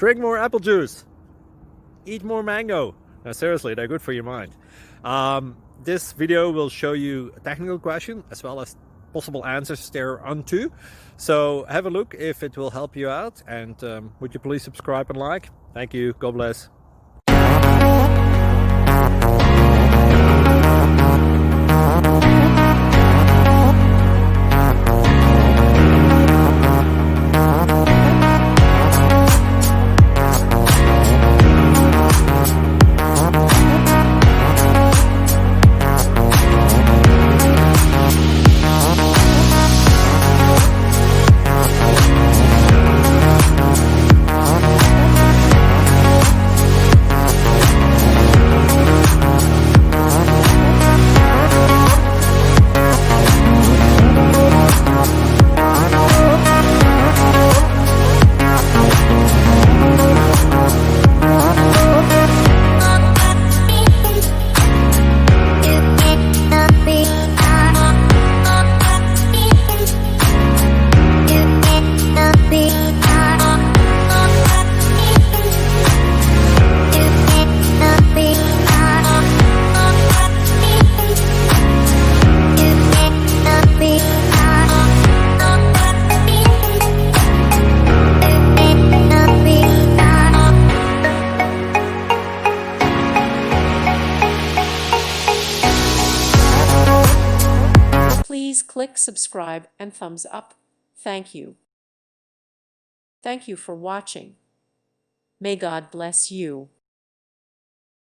Drink more apple juice. Eat more mango. No, seriously, they're good for your mind. This video will show you a technical question as well as possible answers thereunto. So have a look if it will help you out, and would you please subscribe and like? Thank you. God bless. Please click subscribe and thumbs up. Thank you. Thank you for watching. May God bless you.